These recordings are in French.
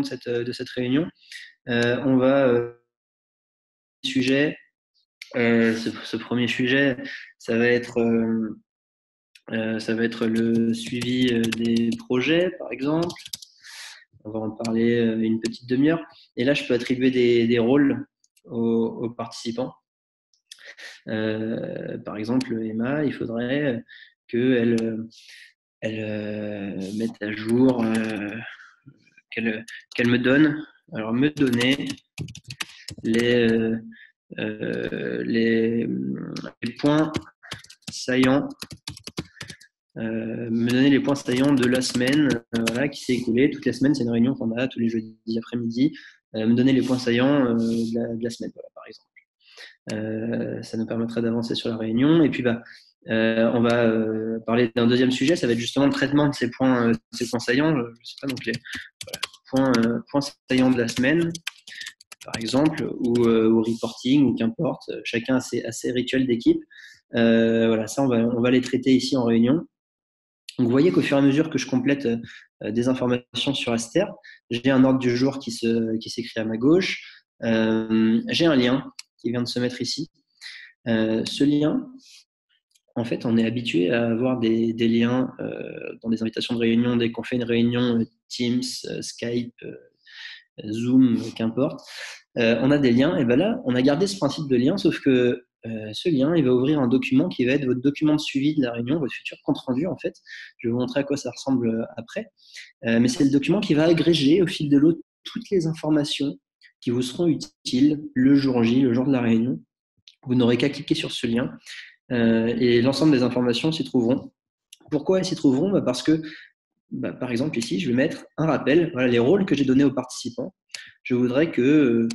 de cette réunion. On va sujet. Ce premier sujet, ça va être le suivi des projets, par exemple. On va en parler une petite demi-heure. Et là, je peux attribuer des rôles aux participants. Par exemple, Emma, il faudrait qu'elle mette à jour, qu'elle me donne, alors me donner les points saillants, me donner les points saillants de la semaine voilà, qui s'est écoulée. Toute la semaine, c'est une réunion qu'on a tous les jeudis après-midi. Me donner les points saillants de la semaine, voilà, par exemple. Ça nous permettra d'avancer sur la réunion. Et puis, on va parler d'un deuxième sujet. Ça va être justement le traitement de ces points saillants. Je sais pas, donc les points saillants de la semaine, par exemple, ou reporting, ou qu'importe. Chacun a ses rituels d'équipe. Voilà, ça, on va les traiter ici en réunion. Donc, vous voyez qu'au fur et à mesure que je complète des informations sur Aster, j'ai un ordre du jour qui s'écrit à ma gauche. J'ai un lien qui vient de se mettre ici. Ce lien, en fait, on est habitué à avoir des liens dans des invitations de réunion, dès qu'on fait une réunion Teams, Skype, Zoom, qu'importe. On a des liens, et ben là, on a gardé ce principe de lien, sauf que ce lien, il va ouvrir un document qui va être votre document de suivi de la réunion, votre futur compte rendu, en fait. Je vais vous montrer à quoi ça ressemble après. Mais c'est le document qui va agréger au fil de l'eau toutes les informations qui vous seront utiles le jour J, le jour de la réunion. Vous n'aurez qu'à cliquer sur ce lien et l'ensemble des informations s'y trouveront. Pourquoi elles s'y trouveront? Parce que, par exemple, ici, je vais mettre un rappel, voilà, les rôles que j'ai donnés aux participants. Je voudrais que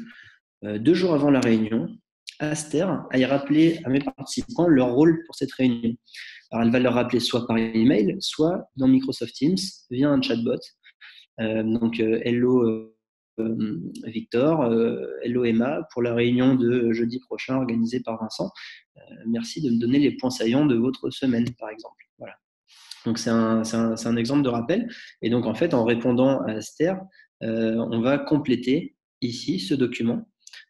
2 jours avant la réunion, Aster aille rappeler à mes participants leur rôle pour cette réunion. Alors, elle va leur rappeler soit par email, soit dans Microsoft Teams via un chatbot. Donc, hello Victor, hello Emma, pour la réunion de jeudi prochain organisée par Vincent. Merci de me donner les points saillants de votre semaine, par exemple. Voilà. Donc, c'est un exemple de rappel. Et donc, en fait, en répondant à Aster, on va compléter ici ce document.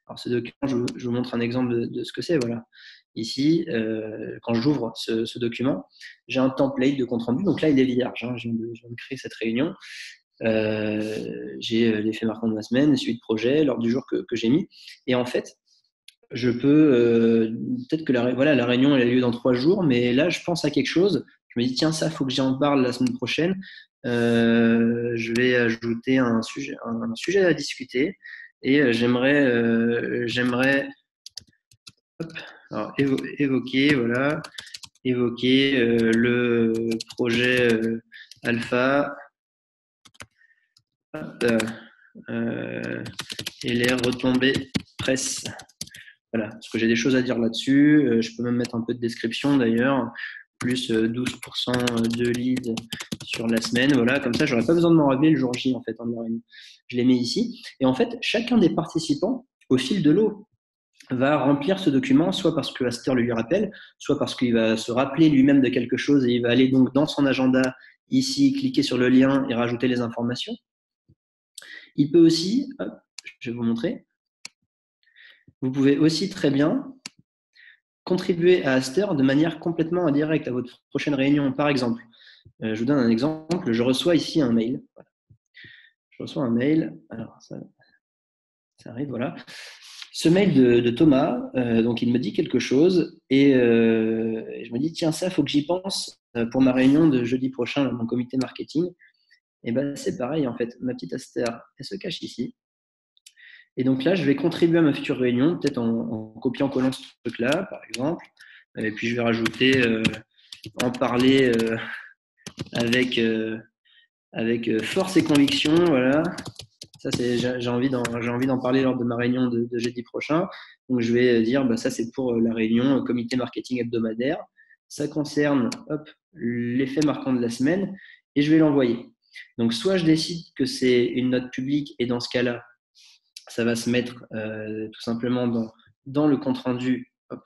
Alors, ce document, je vous montre un exemple de ce que c'est. Voilà. Ici, quand j'ouvre ce document, j'ai un template de compte rendu. Donc là, il est vierge. Hein. Je viens de créer cette réunion. J'ai l'effet marquant de la semaine, les suites de projet, l'ordre du jour que j'ai mis. Et en fait, je peux, peut-être que la réunion elle a lieu dans 3 jours, mais là, je pense à quelque chose. Je me dis, tiens, ça, il faut que j'en parle la semaine prochaine. Je vais ajouter un sujet à discuter et j'aimerais alors, évoquer le projet Alpha et les retombées presse. Voilà, parce que j'ai des choses à dire là-dessus. Je peux même mettre un peu de description d'ailleurs, plus 12% de leads sur la semaine. Voilà, comme ça, j'aurais pas besoin de m'en rappeler le jour J en fait. Je les mets ici. Et en fait, chacun des participants, au fil de l'eau, va remplir ce document, soit parce que Aster le lui rappelle, soit parce qu'il va se rappeler lui-même de quelque chose et il va aller donc dans son agenda ici, cliquer sur le lien et rajouter les informations. Il peut aussi, hop, je vais vous montrer, vous pouvez aussi très bien contribuer à Aster de manière complètement indirecte à votre prochaine réunion. Par exemple, je vous donne un exemple, je reçois ici un mail. Voilà. Je reçois un mail, alors ça arrive, voilà. Ce mail de Thomas, donc il me dit quelque chose et je me dis, tiens, ça, il faut que j'y pense pour ma réunion de jeudi prochain, mon comité marketing. Et ben c'est pareil, en fait, ma petite Aster, elle se cache ici. Et donc là, je vais contribuer à ma future réunion, peut-être en copiant-collant ce truc-là, par exemple. Et puis je vais rajouter, en parler avec force et conviction, voilà. Ça, j'ai envie d'en parler lors de ma réunion de jeudi prochain. Donc je vais dire, ça c'est pour la réunion comité marketing hebdomadaire. Ça concerne l'effet marquant de la semaine et je vais l'envoyer. Donc soit je décide que c'est une note publique et dans ce cas-là, ça va se mettre tout simplement dans le compte rendu. Hop,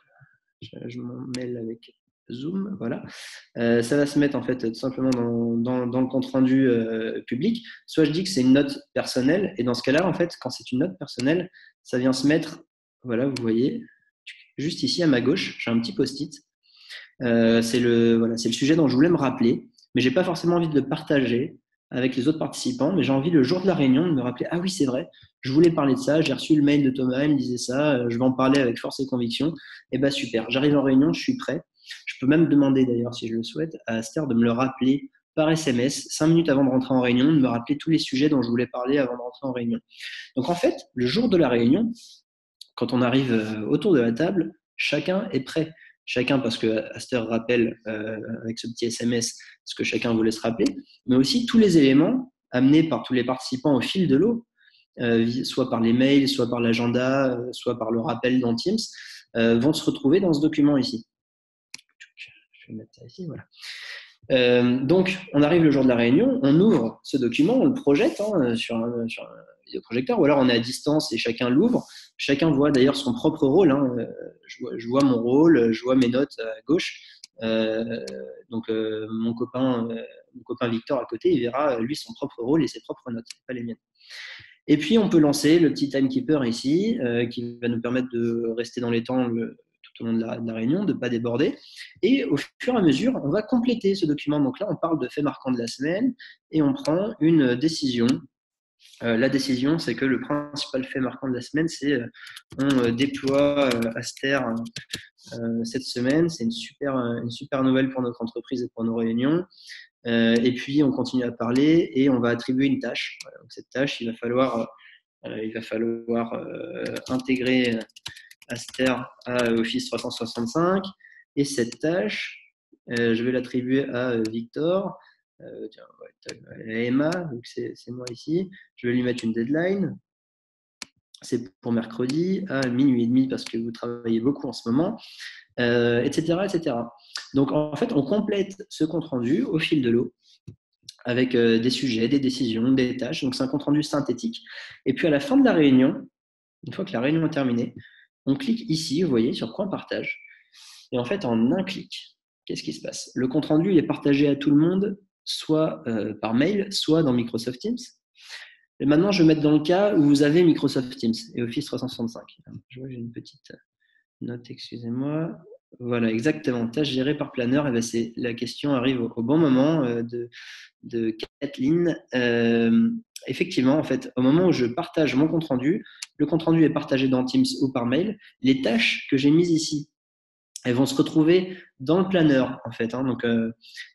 je m'en mêle avec Zoom, voilà. Ça va se mettre en fait tout simplement dans le compte rendu public. Soit je dis que c'est une note personnelle, et dans ce cas-là, en fait, quand c'est une note personnelle, ça vient se mettre, voilà, vous voyez, juste ici à ma gauche, j'ai un petit post-it. C'est le sujet dont je voulais me rappeler, mais j'ai pas forcément envie de le partager avec les autres participants, mais j'ai envie le jour de la réunion de me rappeler, ah oui, c'est vrai, je voulais parler de ça, j'ai reçu le mail de Thomas, il me disait ça, je vais en parler avec force et conviction. Et ben super, j'arrive en réunion, je suis prêt. Je peux même demander d'ailleurs, si je le souhaite, à Aster de me le rappeler par SMS, 5 minutes avant de rentrer en réunion, de me rappeler tous les sujets dont je voulais parler avant de rentrer en réunion. Donc en fait, le jour de la réunion, quand on arrive autour de la table, chacun est prêt. Chacun, parce que Aster rappelle avec ce petit SMS ce que chacun voulait se rappeler, mais aussi tous les éléments amenés par tous les participants au fil de l'eau, soit par les mails, soit par l'agenda, soit par le rappel dans Teams, vont se retrouver dans ce document ici. Je vais mettre ça ici, voilà. Donc, on arrive le jour de la réunion, on ouvre ce document, on le projette sur un vidéoprojecteur, ou alors on est à distance et chacun l'ouvre. Chacun voit d'ailleurs son propre rôle. Je vois mon rôle, je vois mes notes à gauche. Donc, mon copain Victor à côté, il verra lui son propre rôle et ses propres notes, pas les miennes. Et puis, on peut lancer le petit timekeeper ici, qui va nous permettre de rester dans les temps tout au long de la réunion, de ne pas déborder. Et au fur et à mesure, on va compléter ce document. Donc là, on parle de faits marquants de la semaine et on prend une décision. La décision, c'est que le principal fait marquant de la semaine, c'est on déploie Aster cette semaine. C'est une super nouvelle pour notre entreprise et pour nos réunions. Et puis, on continue à parler et on va attribuer une tâche. Voilà, donc cette tâche, il va falloir intégrer Aster à Office 365. Et cette tâche, je vais l'attribuer à Victor, à Emma, donc c'est moi ici. Je vais lui mettre une deadline. C'est pour mercredi à minuit et demi parce que vous travaillez beaucoup en ce moment, etc., etc. Donc, en fait, on complète ce compte rendu au fil de l'eau avec des sujets, des décisions, des tâches. Donc, c'est un compte rendu synthétique. Et puis, à la fin de la réunion, une fois que la réunion est terminée, on clique ici, vous voyez, sur Point partage. Et en fait, en un clic, qu'est-ce qui se passe? Le compte rendu il est partagé à tout le monde, soit par mail, soit dans Microsoft Teams. Et maintenant, je vais mettre dans le cas où vous avez Microsoft Teams et Office 365. Je vois, j'ai une petite note, excusez-moi. Voilà, exactement. Tâche gérée par planeur. Et bien, la question arrive au bon moment de Kathleen. Effectivement, en fait, au moment où je partage mon compte rendu, le compte rendu est partagé dans Teams ou par mail. Les tâches que j'ai mises ici, elles vont se retrouver dans le planeur, en fait. Donc,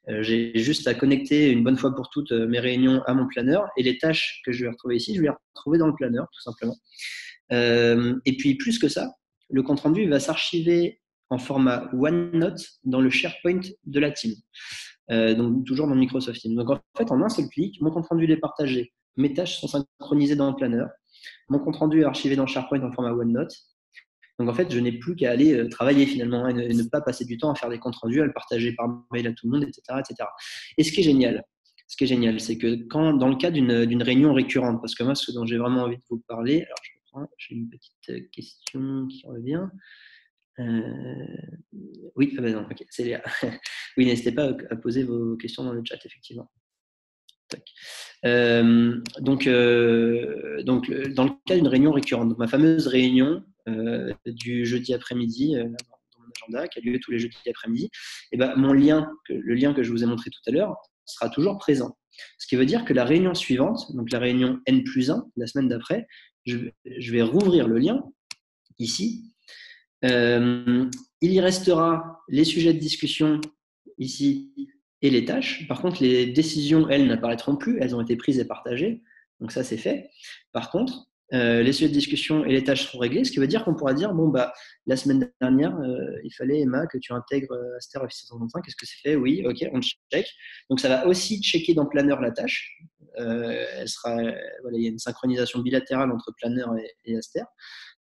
j'ai juste à connecter une bonne fois pour toutes mes réunions à mon planeur et les tâches que je vais retrouver ici, je vais les retrouver dans le planeur, tout simplement. Et puis, plus que ça, le compte-rendu va s'archiver en format OneNote dans le SharePoint de la team. Donc, toujours dans Microsoft Teams. Donc, en fait, en un seul clic, mon compte-rendu est partagé. Mes tâches sont synchronisées dans le planeur. Mon compte-rendu est archivé dans SharePoint en format OneNote. Donc, en fait, je n'ai plus qu'à aller travailler finalement et ne pas passer du temps à faire des comptes rendus, à le partager par mail à tout le monde, etc., etc. Et ce qui est génial, c'est que dans le cas d'une réunion récurrente, parce que moi, ce dont j'ai vraiment envie de vous parler, alors je reprends, j'ai une petite question qui revient. Oui, ah ben non, ok, c'est Léa. Oui, n'hésitez pas à poser vos questions dans le chat, effectivement. Donc, dans le cas d'une réunion récurrente, donc ma fameuse réunion du jeudi après-midi dans mon agenda, qui a lieu tous les jeudis après-midi, et ben, le lien que je vous ai montré tout à l'heure, sera toujours présent. Ce qui veut dire que la réunion suivante, donc la réunion N+1, la semaine d'après, je vais rouvrir le lien ici. Il y restera les sujets de discussion ici et les tâches. Par contre, les décisions, elles, n'apparaîtront plus. Elles ont été prises et partagées. Donc ça, c'est fait. Par contre, les sujets de discussion et les tâches seront réglés, ce qui veut dire qu'on pourra dire, bon, bah, la semaine dernière, il fallait, Emma, que tu intègres Aster Office 365. Est-ce que c'est fait? Oui, ok, on check. Donc ça va aussi checker dans Planner la tâche. Il y a une synchronisation bilatérale entre Planner et Aster.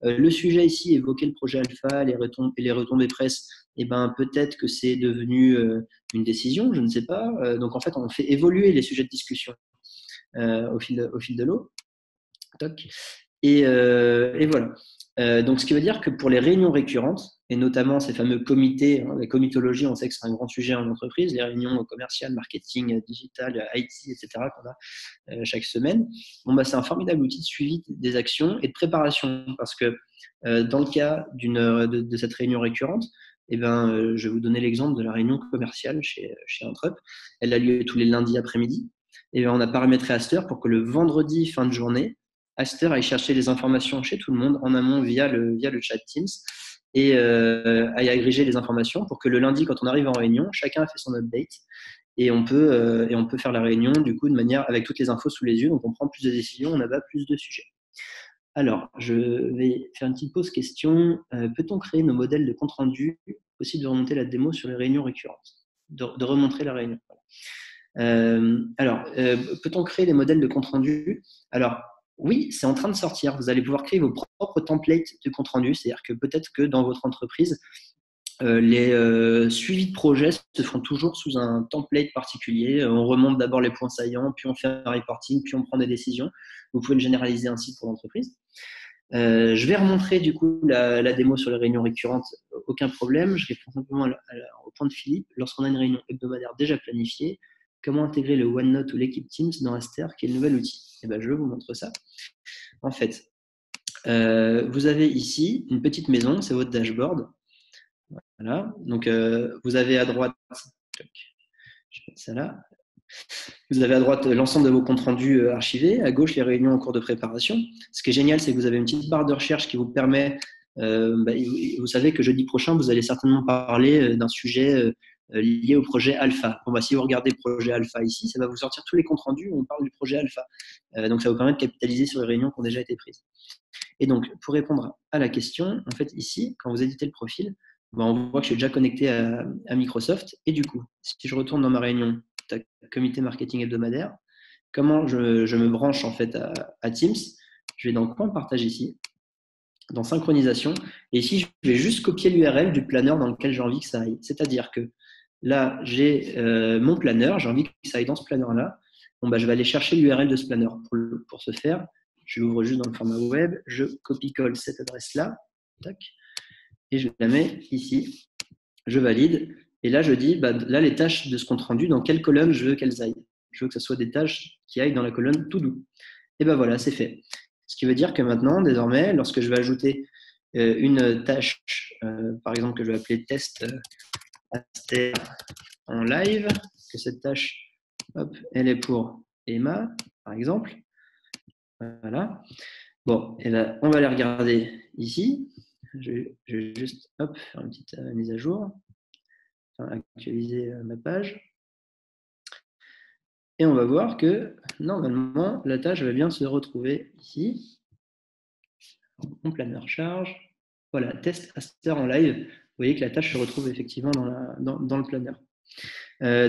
Le sujet ici, évoquer le projet Alpha, les retombées presse, et ben, peut-être que c'est devenu une décision, je ne sais pas. Donc en fait, on fait évoluer les sujets de discussion au fil de l'eau. Et voilà. Donc, ce qui veut dire que pour les réunions récurrentes, et notamment ces fameux comités, hein, la comitologie, on sait que c'est un grand sujet en entreprise, les réunions commerciales, marketing, digital, IT, etc., qu'on a chaque semaine, bon, bah, c'est un formidable outil de suivi des actions et de préparation. Parce que dans le cas de cette réunion récurrente, eh ben, je vais vous donner l'exemple de la réunion commerciale chez Intrup. Elle a lieu tous les lundis après-midi. Et ben, on a paramétré Aster pour que le vendredi fin de journée, Aster aille chercher les informations chez tout le monde en amont via le chat Teams et aille agréger les informations pour que le lundi, quand on arrive en réunion, chacun a fait son update et on peut faire la réunion du coup de manière avec toutes les infos sous les yeux. Donc on prend plus de décisions, on abat plus de sujets. Alors, je vais faire une petite pause question. Peut-on créer nos modèles de compte rendu? Possible de remonter la démo sur les réunions récurrentes, de remontrer la réunion. Peut-on créer des modèles de compte rendu? Alors, oui, c'est en train de sortir. Vous allez pouvoir créer vos propres templates de compte rendu. C'est-à-dire que peut-être que dans votre entreprise, les suivis de projet se font toujours sous un template particulier. On remonte d'abord les points saillants, puis on fait un reporting, puis on prend des décisions. Vous pouvez le généraliser ainsi pour l'entreprise. Je vais remontrer du coup la démo sur les réunions récurrentes, aucun problème. Je réponds simplement au point de Philippe. Lorsqu'on a une réunion hebdomadaire déjà planifiée, comment intégrer le OneNote ou l'équipe Teams dans Aster, qui est le nouvel outil? Et ben, je vous montre ça. En fait, vous avez ici une petite maison, c'est votre dashboard. Voilà. Donc, vous avez à droite, je vais mettre ça là. Vous avez à droite l'ensemble de vos comptes rendus archivés, à gauche les réunions en cours de préparation. Ce qui est génial, c'est que vous avez une petite barre de recherche qui vous permet, vous savez que jeudi prochain, vous allez certainement parler d'un sujet lié au projet Alpha. Bon, si vous regardez le projet Alpha ici, ça va vous sortir tous les comptes rendus où on parle du projet Alpha. Donc, ça va vous permettre de capitaliser sur les réunions qui ont déjà été prises. Et donc, pour répondre à la question, en fait, ici, quand vous éditez le profil, on voit que je suis déjà connecté à Microsoft. Et du coup, si je retourne dans ma réunion, comité marketing hebdomadaire, comment je me branche en fait à Teams? Je vais dans Point de partage ici, dans synchronisation, et ici, je vais juste copier l'URL du planeur dans lequel j'ai envie que ça aille. C'est-à-dire que là, j'ai mon planeur, j'ai envie que ça aille dans ce planeur-là. Bon, je vais aller chercher l'URL de ce planeur. Pour ce faire, je l'ouvre juste dans le format web, je copie-colle cette adresse-là, tac, et je la mets ici. Je valide, et là, je dis, là, les tâches de ce compte rendu, dans quelle colonne je veux qu'elles aillent. Je veux que ce soit des tâches qui aillent dans la colonne to do. Et ben voilà, c'est fait. Ce qui veut dire que maintenant, désormais, lorsque je vais ajouter une tâche, par exemple, que je vais appeler test Aster en live, que cette tâche, hop, elle est pour Emma, par exemple. Voilà. Bon, et ben, on va aller regarder ici. Je vais juste hop, faire une petite mise à jour, enfin, actualiser ma page. Et on va voir que normalement, la tâche va bien se retrouver ici. Mon planeur charge. Voilà, test Aster en live. Vous voyez que la tâche se retrouve effectivement dans le planeur.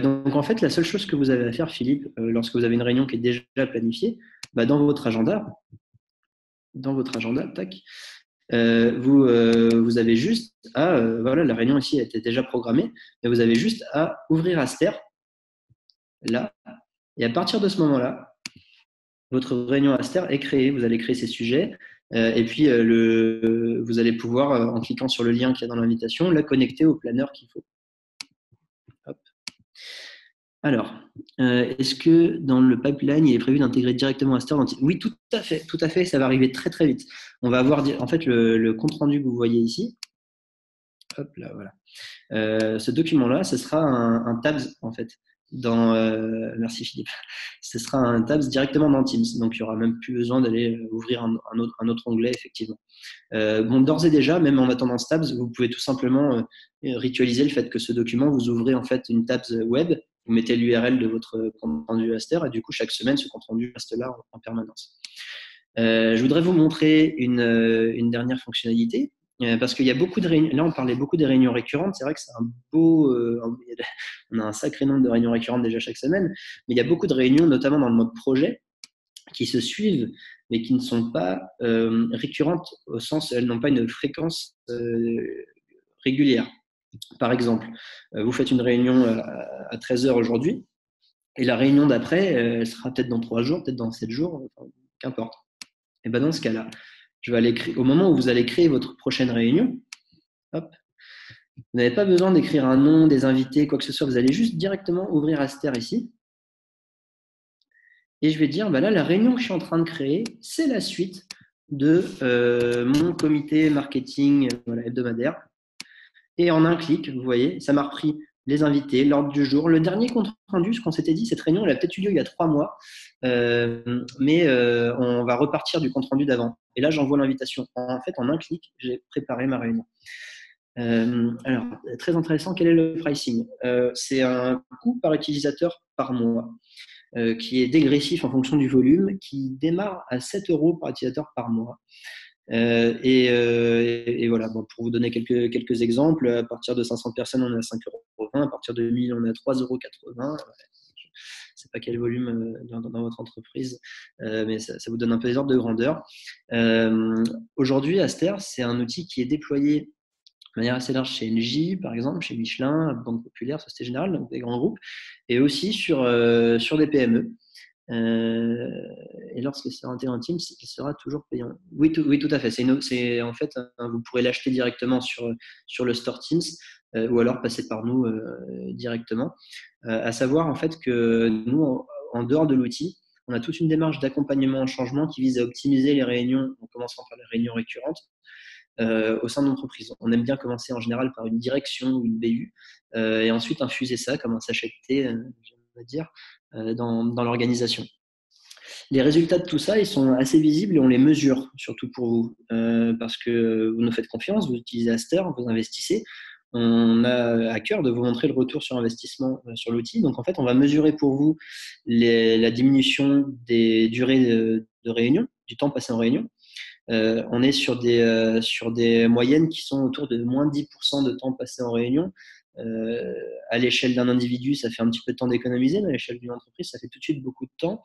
Donc en fait, la seule chose que vous avez à faire, Philippe, lorsque vous avez une réunion qui est déjà planifiée, dans votre agenda, tac, vous avez juste à, voilà, la réunion ici a été déjà programmée, mais vous avez juste à ouvrir Aster, là, et à partir de ce moment-là, votre réunion Aster est créée. Vous allez créer ces sujets et puis vous allez pouvoir, en cliquant sur le lien qu'il y a dans l'invitation, la connecter au planeur qu'il faut. Hop. Alors, est-ce que dans le pipeline, il est prévu d'intégrer directement Aster dans... Oui, tout à fait, ça va arriver très très vite. On va avoir en fait le compte rendu que vous voyez ici. Hop là, voilà. Ce document-là, ce sera un tabs en fait. Merci Philippe. Ce sera un tabs directement dans Teams, donc il n'y aura même plus besoin d'aller ouvrir un autre onglet effectivement. D'ores et déjà, même en attendant ce tabs, vous pouvez tout simplement ritualiser le fait que ce document, vous ouvrez en fait une tabs web, vous mettez l'URL de votre compte rendu Aster et du coup chaque semaine ce compte rendu reste là en permanence. Je voudrais vous montrer une dernière fonctionnalité. Parce qu'il y a beaucoup de réunions. Là, on parlait beaucoup des réunions récurrentes. C'est vrai que c'est un beau. On a un sacré nombre de réunions récurrentes déjà chaque semaine. Mais il y a beaucoup de réunions, notamment dans le mode projet, qui se suivent, mais qui ne sont pas récurrentes au sens elles n'ont pas une fréquence régulière. Par exemple, vous faites une réunion à 13h aujourd'hui, et la réunion d'après, elle sera peut-être dans 3 jours, peut-être dans 7 jours, enfin, qu'importe. Et dans ce cas-là, Au moment où vous allez créer votre prochaine réunion, hop, vous n'avez pas besoin d'écrire un nom, des invités, quoi que ce soit. Vous allez juste directement ouvrir Aster ici. Et je vais dire, là, la réunion que je suis en train de créer, c'est la suite de mon comité marketing hebdomadaire. Et en un clic, vous voyez, ça m'a repris les invités, l'ordre du jour, le dernier compte rendu, ce qu'on s'était dit, cette réunion, elle a peut-être eu lieu il y a 3 mois, mais on va repartir du compte rendu d'avant. Et là, j'envoie l'invitation. En fait, en un clic, j'ai préparé ma réunion. Alors, très intéressant, quel est le pricing? C'est un coût par utilisateur par mois. Qui est dégressif en fonction du volume, qui démarre à 7 € par utilisateur par mois. Et voilà, pour vous donner quelques exemples, à partir de 500 personnes, on est à 5,20 €, à partir de 1000, on est à 3,80 €. Je ne sais pas quel volume dans votre entreprise, mais ça vous donne un peu des ordres de grandeur. Aujourd'hui, Aster, c'est un outil qui est déployé de manière assez large chez Engie, par exemple, chez Michelin, Banque Populaire, Société Générale, donc des grands groupes, et aussi sur des PME. Et lorsque c'est intégré en Teams, il sera toujours payant. Oui, tout à fait. En fait, vous pourrez l'acheter directement sur le store Teams ou alors passer par nous directement. À savoir en fait que nous, en dehors de l'outil, on a toute une démarche d'accompagnement au changement qui vise à optimiser les réunions, en commençant par les réunions récurrentes. Au sein de l'entreprise. On aime bien commencer en général par une direction ou une BU et ensuite infuser ça comme un sachet de thé, on va dire, dans l'organisation. Les résultats de tout ça, ils sont assez visibles et on les mesure, surtout pour vous, parce que vous nous faites confiance, vous utilisez Aster, vous investissez. On a à cœur de vous montrer le retour sur investissement sur l'outil. Donc, en fait, on va mesurer pour vous la diminution des durées de réunion, du temps passé en réunion. On est sur des moyennes qui sont autour de moins 10% de temps passé en réunion. À l'échelle d'un individu, ça fait un petit peu de temps d'économiser, mais à l'échelle d'une entreprise, ça fait tout de suite beaucoup de temps.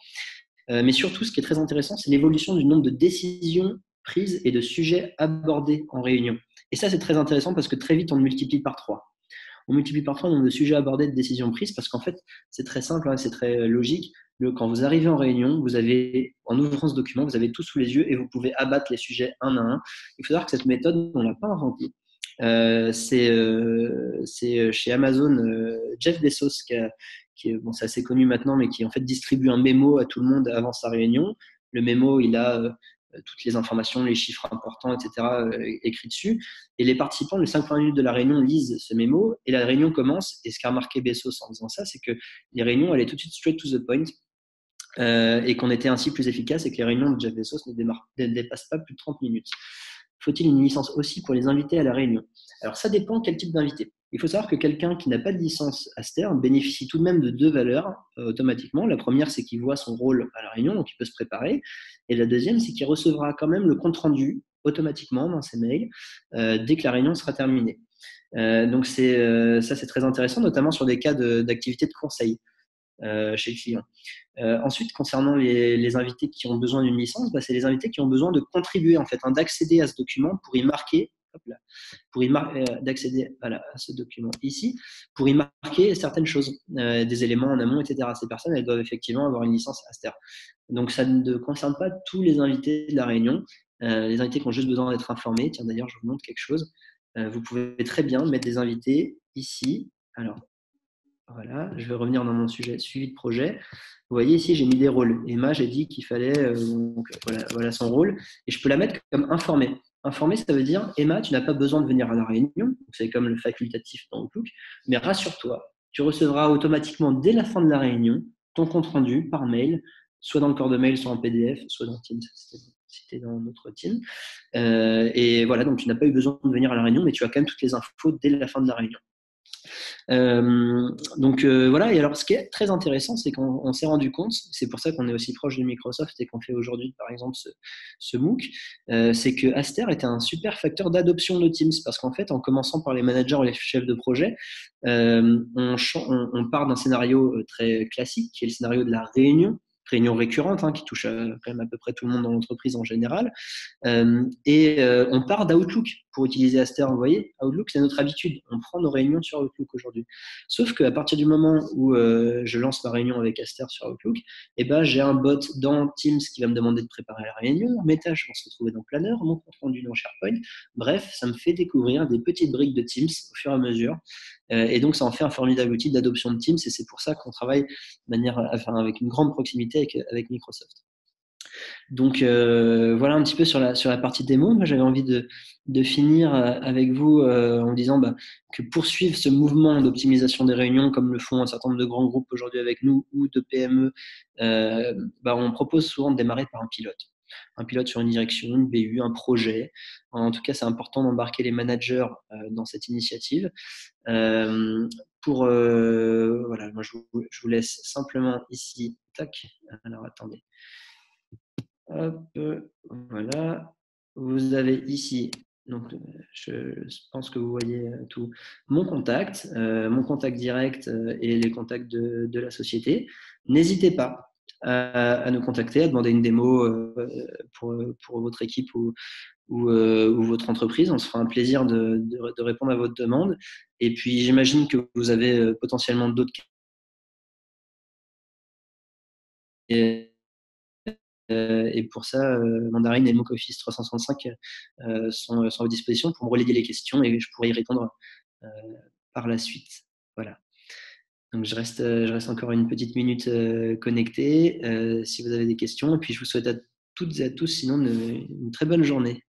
Mais surtout, ce qui est très intéressant, c'est l'évolution du nombre de décisions prises et de sujets abordés en réunion. Et ça, c'est très intéressant parce que très vite, on le multiplie par 3. On multiplie par 3 le nombre de sujets abordés, de décisions prises, parce qu'en fait, c'est très simple, c'est très logique. Quand vous arrivez en réunion, vous avez, en ouvrant ce document, vous avez tout sous les yeux et vous pouvez abattre les sujets un à un. Il faut savoir que cette méthode, on ne l'a pas inventée. C'est chez Amazon, Jeff Bezos, c'est assez connu maintenant, mais qui en fait distribue un mémo à tout le monde avant sa réunion. Le mémo, il a toutes les informations, les chiffres importants, etc., écrits dessus. Et les participants, les 5 premières minutes de la réunion, lisent ce mémo et la réunion commence. Et ce qu'a remarqué Bezos en faisant ça, c'est que les réunions allaient tout de suite straight to the point et qu'on était ainsi plus efficace et que les réunions de Jeff Bezos ne dépassent pas plus de 30 minutes. Faut-il une licence aussi pour les invités à la réunion? Alors, ça dépend quel type d'invité. Il faut savoir que quelqu'un qui n'a pas de licence Aster bénéficie tout de même de 2 valeurs automatiquement. La première, c'est qu'il voit son rôle à la réunion, donc il peut se préparer. Et la deuxième, c'est qu'il recevra quand même le compte-rendu automatiquement dans ses mails dès que la réunion sera terminée. Donc, ça, c'est très intéressant, notamment sur des cas d'activité de conseil chez le client. Ensuite, concernant les invités qui ont besoin d'une licence, c'est les invités qui ont besoin de contribuer, en fait, d'accéder à ce document pour y marquer, d'accéder à ce document ici, pour y marquer certaines choses, des éléments en amont, etc. Ces personnes, elles doivent effectivement avoir une licence Aster. Donc, ça ne concerne pas tous les invités de la réunion. Les invités qui ont juste besoin d'être informés. Tiens, d'ailleurs, je vous montre quelque chose. Vous pouvez très bien mettre des invités ici. Alors, voilà, je vais revenir dans mon sujet suivi de projet. Vous voyez ici, j'ai mis des rôles. Emma, j'ai dit qu'il fallait, voilà son rôle. Et je peux la mettre comme informée. Informée, ça veut dire, Emma, tu n'as pas besoin de venir à la réunion. C'est comme le facultatif dans Outlook. Mais rassure-toi, tu recevras automatiquement, dès la fin de la réunion, ton compte rendu par mail, soit dans le corps de mail, soit en PDF, soit dans Teams, si tu es dans notre team. Et voilà, donc tu n'as pas eu besoin de venir à la réunion, mais tu as quand même toutes les infos dès la fin de la réunion. Voilà, et alors ce qui est très intéressant, c'est qu'on s'est rendu compte, c'est pour ça qu'on est aussi proche de Microsoft et qu'on fait aujourd'hui par exemple ce MOOC, c'est que Aster était un super facteur d'adoption de Teams, parce qu'en fait, en commençant par les managers ou les chefs de projet, on part d'un scénario très classique, qui est le scénario de la réunion récurrente, qui touche quand même à peu près tout le monde dans l'entreprise en général, on part d'Outlook. pour utiliser Aster. Vous voyez, Outlook, c'est notre habitude. On prend nos réunions sur Outlook aujourd'hui. Sauf qu'à partir du moment où je lance ma réunion avec Aster sur Outlook, j'ai un bot dans Teams qui va me demander de préparer la réunion. Mes tâches vont se retrouver dans Planner, mon compte rendu dans SharePoint. Bref, ça me fait découvrir des petites briques de Teams au fur et à mesure. Et donc, ça en fait un formidable outil d'adoption de Teams. Et c'est pour ça qu'on travaille avec une grande proximité avec Microsoft. Donc voilà un petit peu sur la partie démo. Moi, j'avais envie de finir avec vous en disant que poursuivre ce mouvement d'optimisation des réunions, comme le font un certain nombre de grands groupes aujourd'hui avec nous ou de PME, on propose souvent de démarrer par un pilote. Un pilote sur une direction, une BU, un projet. En tout cas, c'est important d'embarquer les managers dans cette initiative. Voilà, moi je vous laisse simplement ici. Tac. Alors attendez. Hop, voilà. Vous avez ici, donc je pense que vous voyez tout, mon contact direct et les contacts de la société. N'hésitez pas à nous contacter, à demander une démo pour votre équipe ou votre entreprise. On se fera un plaisir de répondre à votre demande. Et puis, j'imagine que vous avez potentiellement d'autres questions. Et pour ça, Mandarine et Mock Office 365 sont à votre disposition pour me relayer les questions et je pourrai y répondre par la suite. Voilà. Donc je reste encore une petite minute connecté si vous avez des questions. Et puis je vous souhaite à toutes et à tous sinon une très bonne journée.